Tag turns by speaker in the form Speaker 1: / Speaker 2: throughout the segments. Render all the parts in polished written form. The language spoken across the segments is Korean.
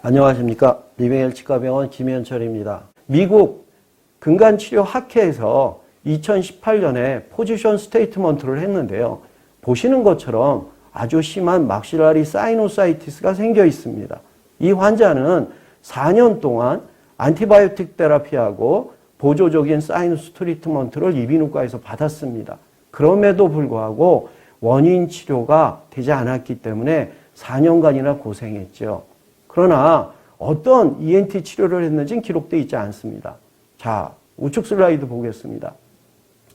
Speaker 1: 안녕하십니까. 리빙헬 치과병원 김현철입니다. 미국 근간치료학회에서 2018년에 포지션 스테이트먼트를 했는데요. 보시는 것처럼 아주 심한 막실라리 사이노사이티스가 생겨 있습니다. 이 환자는 4년 동안 안티바이오틱 테라피하고 보조적인 사이너스 트리트먼트를 이비인후과에서 받았습니다. 그럼에도 불구하고 원인 치료가 되지 않았기 때문에 4년간이나 고생했죠. 그러나 어떤 ENT 치료를 했는지는 기록되어 있지 않습니다. 자, 우측 슬라이드 보겠습니다.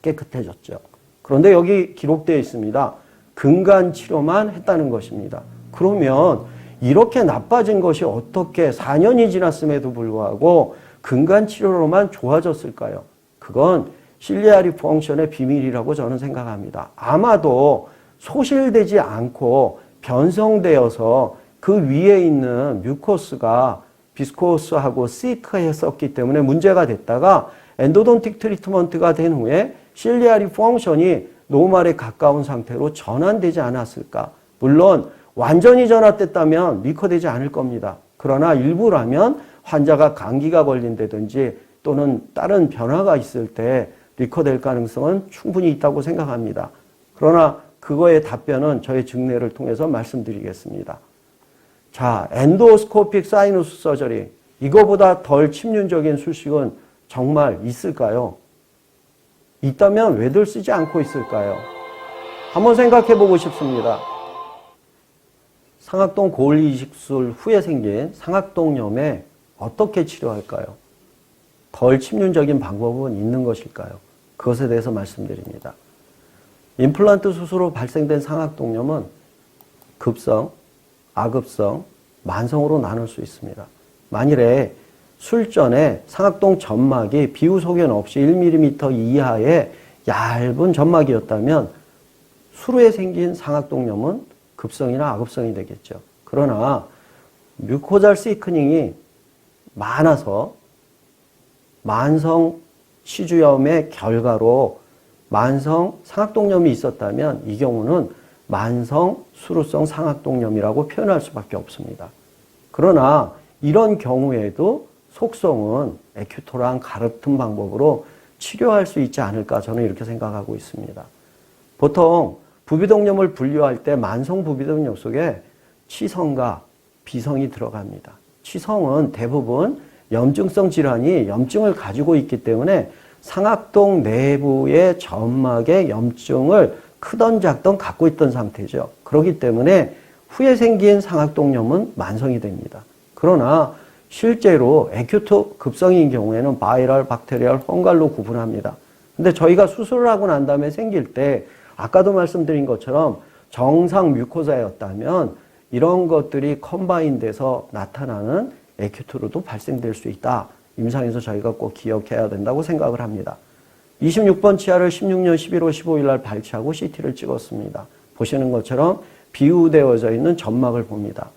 Speaker 1: 깨끗해졌죠. 그런데 여기 기록되어 있습니다. 근간 치료만 했다는 것입니다. 그러면 이렇게 나빠진 것이 어떻게 4년이 지났음에도 불구하고 근간 치료로만 좋아졌을까요? 그건 실리아리 펑션의 비밀이라고 저는 생각합니다. 아마도 소실되지 않고 변성되어서 그 위에 있는 뮤코스가 비스코스하고 시크했었기 때문에 문제가 됐다가 엔도돈틱 트리트먼트가 된 후에 실리아리 펑션이 노멀에 가까운 상태로 전환되지 않았을까? 물론 완전히 전환됐다면 리커되지 않을 겁니다. 그러나 일부라면 환자가 감기가 걸린다든지 또는 다른 변화가 있을 때 리커될 가능성은 충분히 있다고 생각합니다. 그러나 그거의 답변은 저의 증례를 통해서 말씀드리겠습니다. 자, 엔도스코픽 사이너스 서저리, 이거보다 덜 침륜적인 수식은 정말 있을까요? 있다면 왜들 쓰지 않고 있을까요? 한번 생각해 보고 싶습니다. 상악동 고을리 이식술 후에 생긴 상악동염에 어떻게 치료할까요? 덜 침륜적인 방법은 있는 것일까요? 그것에 대해서 말씀드립니다. 임플란트 수술로 발생된 상악동염은 급성, 아급성, 만성으로 나눌 수 있습니다. 만일에 술전에 상악동 점막이 비후 소견 없이 1mm 이하의 얇은 점막이었다면 술 후에 생긴 상악동염은 급성이나 아급성이 되겠죠. 그러나 뮤코잘 시크닝이 많아서 만성 치주염의 결과로 만성 상악동염이 있었다면 이 경우는 만성 수루성 상악동염이라고 표현할 수밖에 없습니다. 그러나 이런 경우에도 속성은 에큐토랑 같은 방법으로 치료할 수 있지 않을까 저는 이렇게 생각하고 있습니다. 보통 부비동염을 분류할 때 만성 부비동염 속에 치성과 비성이 들어갑니다. 치성은 대부분 염증성 질환이 염증을 가지고 있기 때문에 상악동 내부의 점막의 염증을 크던 작던 갖고 있던 상태죠. 그렇기 때문에 후에 생긴 상악동염은 만성이 됩니다. 그러나 실제로 에큐트 급성인 경우에는 바이럴, 박테리얼, 펑갈로 구분합니다. 근데 저희가 수술을 하고 난 다음에 생길 때 아까도 말씀드린 것처럼 정상 뮤코자였다면 이런 것들이 컴바인돼서 나타나는 에큐트로도 발생될 수 있다. 임상에서 저희가 꼭 기억해야 된다고 생각을 합니다. 26번 치아를 16년 11월 15일 날 발치하고 CT를 찍었습니다. 보시는 것처럼 비우되어져 있는 점막을 봅니다.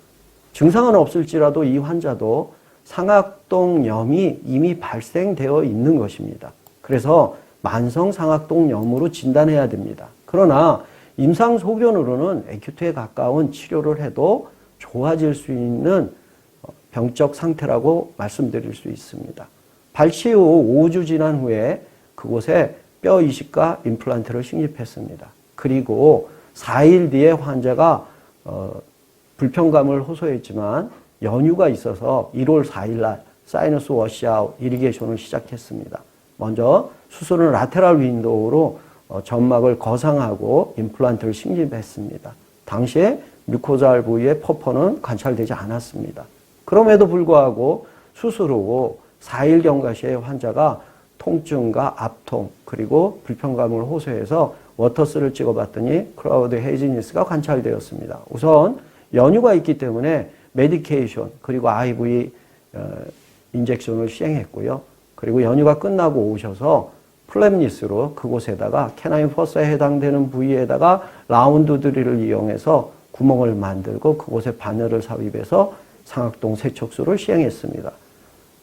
Speaker 1: 증상은 없을지라도 이 환자도 상악동염이 이미 발생되어 있는 것입니다. 그래서 만성 상악동염으로 진단해야 됩니다. 그러나 임상 소견으로는 에큐트에 가까운 치료를 해도 좋아질 수 있는 병적 상태라고 말씀드릴 수 있습니다. 발치 후 5주 지난 후에 그곳에 뼈 이식과 임플란트를 식립했습니다. 그리고 4일 뒤에 환자가 불편감을 호소했지만 연휴가 있어서 1월 4일 날 사이너스 워시아웃 이리게이션을 시작했습니다. 먼저 수술은 라테랄 윈도우로 점막을 거상하고 임플란트를 식립했습니다. 당시에 뮤코잘 부위의 퍼퍼는 관찰되지 않았습니다. 그럼에도 불구하고 수술 후 4일 경과시에 환자가 통증과 압통 그리고 불편감을 호소해서 워터스를 찍어봤더니 클라우드 헤이지니스가 관찰되었습니다. 우선 연유가 있기 때문에 메디케이션 그리고 IV 인젝션을 시행했고요. 그리고 연유가 끝나고 오셔서 플랩니스로 그곳에다가 캐나인 퍼스에 해당되는 부위에다가 라운드 드릴을 이용해서 구멍을 만들고 그곳에 바늘을 삽입해서 상악동 세척술을 시행했습니다.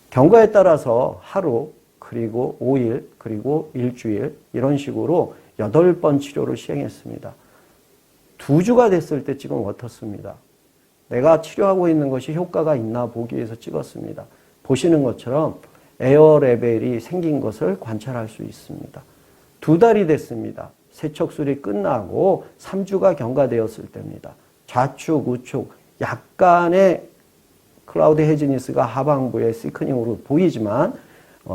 Speaker 1: 경과에 따라서 하루, 그리고 5일, 그리고 일주일 이런 식으로 8번 치료를 시행했습니다. 2주가 됐을 때 찍은 워터스입니다. 내가 치료하고 있는 것이 효과가 있나 보기 위해서 찍었습니다. 보시는 것처럼 에어 레벨이 생긴 것을 관찰할 수 있습니다. 2달이 됐습니다. 세척술이 끝나고 3주가 경과되었을 때입니다. 좌측, 우측 약간의 클라우드 헤지니스가 하반부에 시크닝으로 보이지만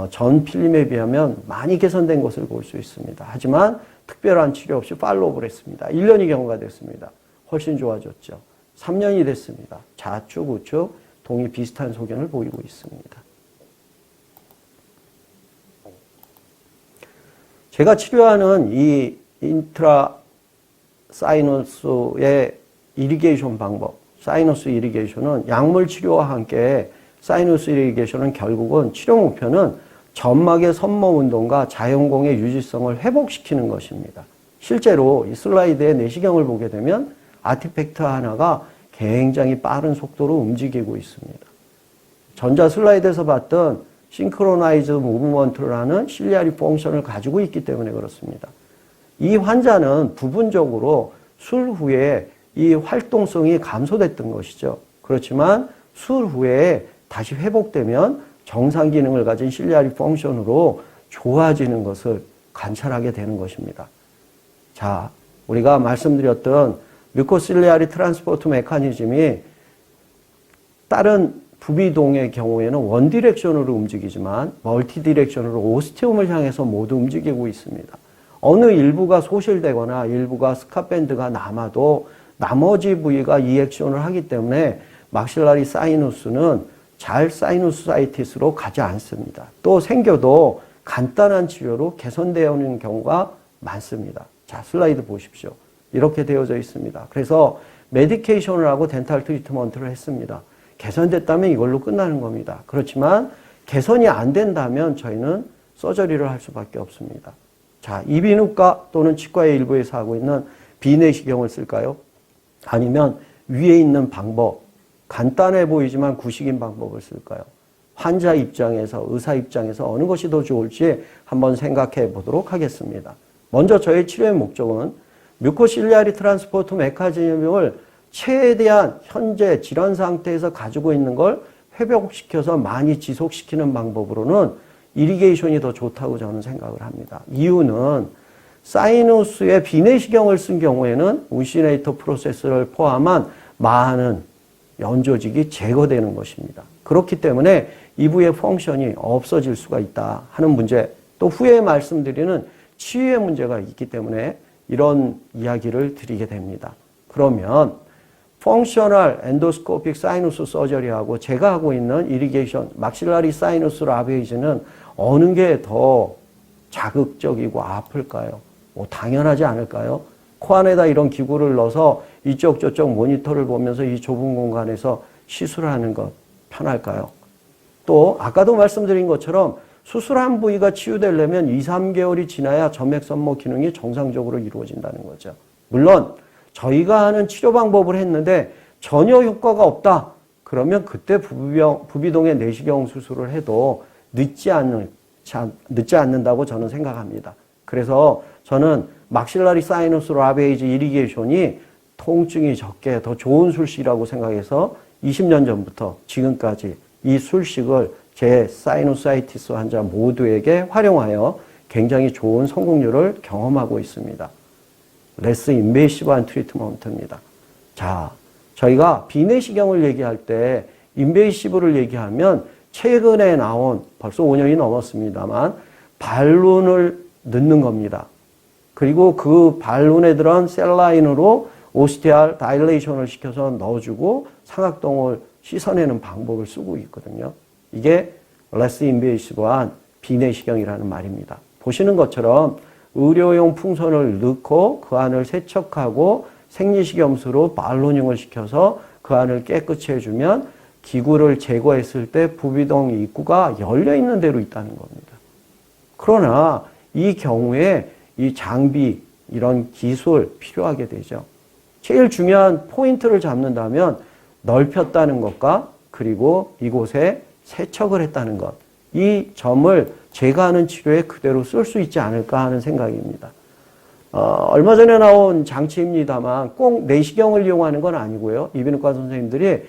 Speaker 1: 전 필름에 비하면 많이 개선된 것을 볼 수 있습니다. 하지만 특별한 치료 없이 팔로우를 했습니다. 1년이 경과됐습니다. 훨씬 좋아졌죠. 3년이 됐습니다. 좌측, 우측 동이 비슷한 소견을 보이고 있습니다. 제가 치료하는 이 인트라 사이너스의 이리게이션 방법, 사이너스 이리게이션은 약물 치료와 함께 사이너스 이리게이션은 결국은 치료 목표는 점막의 선모 운동과 자연공의 유지성을 회복시키는 것입니다. 실제로 이 슬라이드의 내시경을 보게 되면 아티팩트 하나가 굉장히 빠른 속도로 움직이고 있습니다. 전자 슬라이드에서 봤던 싱크로나이즈 무브먼트라는 실리아리 펑션을 가지고 있기 때문에 그렇습니다. 이 환자는 부분적으로 술 후에 이 활동성이 감소됐던 것이죠. 그렇지만 술 후에 다시 회복되면 정상 기능을 가진 실리아리 펑션으로 좋아지는 것을 관찰하게 되는 것입니다. 자, 우리가 말씀드렸던 뮤코실리아리 트랜스포트 메커니즘이 다른 부비동의 경우에는 원 디렉션으로 움직이지만 멀티 디렉션으로 오스티움을 향해서 모두 움직이고 있습니다. 어느 일부가 소실되거나 일부가 스카밴드가 남아도 나머지 부위가 이 액션을 하기 때문에 막실라리 사이누스는 잘 사이누사이티스로 가지 않습니다. 또 생겨도 간단한 치료로 개선되어 오는 경우가 많습니다. 자, 슬라이드 보십시오. 이렇게 되어져 있습니다. 그래서 메디케이션을 하고 덴탈 트리트먼트를 했습니다. 개선됐다면 이걸로 끝나는 겁니다. 그렇지만 개선이 안 된다면 저희는 서저리를 할 수밖에 없습니다. 자, 이비인후과 또는 치과의 일부에서 하고 있는 비내시경을 쓸까요? 아니면 위에 있는 방법, 간단해 보이지만 구식인 방법을 쓸까요? 환자 입장에서, 의사 입장에서 어느 것이 더 좋을지 한번 생각해 보도록 하겠습니다. 먼저 저의 치료의 목적은 뮤코실리아리 트랜스포트 메커니즘을 최대한 현재 질환 상태에서 가지고 있는 걸 회복시켜서 많이 지속시키는 방법으로는 이리게이션이 더 좋다고 저는 생각을 합니다. 이유는 사이누스의 비내시경을 쓴 경우에는 운시네이터 프로세스를 포함한 많은 연조직이 제거되는 것입니다. 그렇기 때문에 이부의 펑션이 없어질 수가 있다 하는 문제, 또 후에 말씀드리는 치유의 문제가 있기 때문에 이런 이야기를 드리게 됩니다. 그러면 펑셔널 엔도스코픽 사이누스 서저리하고 제가 하고 있는 이리게이션 막실라리 사이누스 라베이즈는 어느 게 더 자극적이고 아플까요? 뭐 당연하지 않을까요? 코 안에다 이런 기구를 넣어서 이쪽 저쪽 모니터를 보면서 이 좁은 공간에서 시술하는 것 편할까요? 또 아까도 말씀드린 것처럼 수술한 부위가 치유되려면 2, 3개월이 지나야 점맥선모 기능이 정상적으로 이루어진다는 거죠. 물론 저희가 하는 치료 방법을 했는데 전혀 효과가 없다. 그러면 그때 부비동의 내시경 수술을 해도 늦지 않는다고 저는 생각합니다. 그래서 저는 막실라리 사이너스 라베이즈 이리게이션이 통증이 적게 더 좋은 술식이라고 생각해서 20년 전부터 지금까지 이 술식을 제 사이노사이티스 환자 모두에게 활용하여 굉장히 좋은 성공률을 경험하고 있습니다. 레스 인베이시브한 트리트먼트입니다. 자, 저희가 비내시경을 얘기할 때 인베이시브를 얘기하면 최근에 나온 벌써 5년이 넘었습니다만 발룬을 넣는 겁니다. 그리고 그 발룬에 들어간 셀라인으로 오스티알 다일레이션을 시켜서 넣어주고 상악동을 씻어내는 방법을 쓰고 있거든요. 이게 레스 인베이시브한 비내시경이라는 말입니다. 보시는 것처럼 의료용 풍선을 넣고 그 안을 세척하고 생리식염수로 발로닝을 시켜서 그 안을 깨끗이 해주면 기구를 제거했을 때 부비동 입구가 열려있는 대로 있다는 겁니다. 그러나 이 경우에 이 장비, 이런 기술 필요하게 되죠. 제일 중요한 포인트를 잡는다면 넓혔다는 것과 그리고 이곳에 세척을 했다는 것. 이 점을 제가 하는 치료에 그대로 쓸 수 있지 않을까 하는 생각입니다. 얼마 전에 나온 장치입니다만 꼭 내시경을 이용하는 건 아니고요. 이비인후과 선생님들이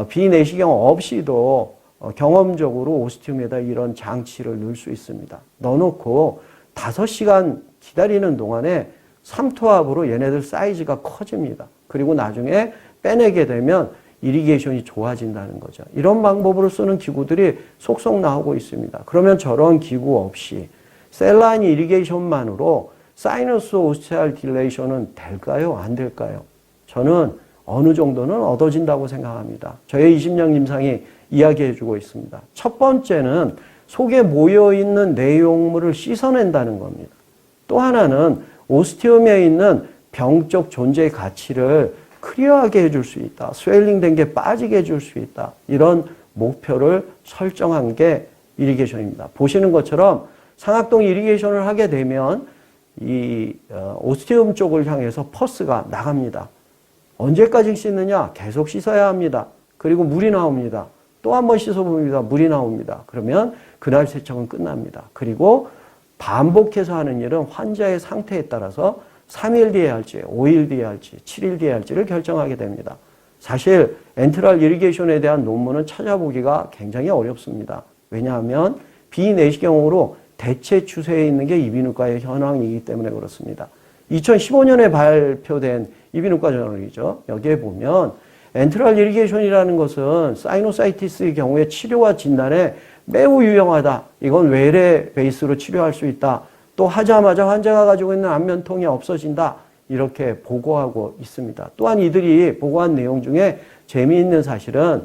Speaker 1: 비내시경 없이도 경험적으로 오스티움에다 이런 장치를 넣을 수 있습니다. 넣어놓고 5시간 기다리는 동안에 삼투압으로 얘네들 사이즈가 커집니다. 그리고 나중에 빼내게 되면 이리게이션이 좋아진다는 거죠. 이런 방법으로 쓰는 기구들이 속속 나오고 있습니다. 그러면 저런 기구 없이 셀라인 이리게이션만으로 사이너스 오스티알 딜레이션은 될까요? 안 될까요? 저는 어느 정도는 얻어진다고 생각합니다. 저의 20년 임상이 이야기해주고 있습니다. 첫 번째는 속에 모여있는 내용물을 씻어낸다는 겁니다. 또 하나는 오스티움에 있는 병적 존재의 가치를 클리어하게 해줄 수 있다. 스웨일링 된 게 빠지게 해줄 수 있다. 이런 목표를 설정한 게 이리게이션입니다. 보시는 것처럼 상악동 이리게이션을 하게 되면 이 오스티움 쪽을 향해서 퍼스가 나갑니다. 언제까지 씻느냐? 계속 씻어야 합니다. 그리고 물이 나옵니다. 또 한 번 씻어봅니다. 물이 나옵니다. 그러면 그날 세척은 끝납니다. 그리고 반복해서 하는 일은 환자의 상태에 따라서 3일 뒤에 할지, 5일 뒤에 할지, 7일 뒤에 할지를 결정하게 됩니다. 사실 엔트럴 이리게이션에 대한 논문은 찾아보기가 굉장히 어렵습니다. 왜냐하면 비내시경으로 대체 추세에 있는 게 이비인후과의 현황이기 때문에 그렇습니다. 2015년에 발표된 이비인후과 저널이죠. 여기에 보면 엔트럴 이리게이션이라는 것은 사이노사이티스의 경우에 치료와 진단에 매우 유용하다. 이건 외래 베이스로 치료할 수 있다. 또 하자마자 환자가 가지고 있는 안면통이 없어진다. 이렇게 보고하고 있습니다. 또한 이들이 보고한 내용 중에 재미있는 사실은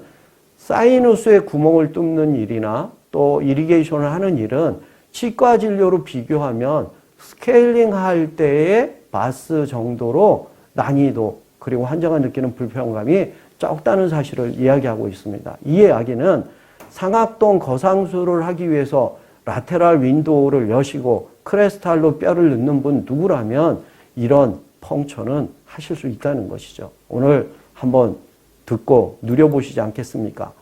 Speaker 1: 사이누스의 구멍을 뚫는 일이나 또 이리게이션을 하는 일은 치과 진료로 비교하면 스케일링 할 때의 바스 정도로 난이도 그리고 환자가 느끼는 불편감이 적다는 사실을 이야기하고 있습니다. 이 이야기는 상악동 거상술을 하기 위해서 라테랄 윈도우를 여시고 크레스탈로 뼈를 넣는 분 누구라면 이런 펑처는 하실 수 있다는 것이죠. 오늘 한번 듣고 누려보시지 않겠습니까?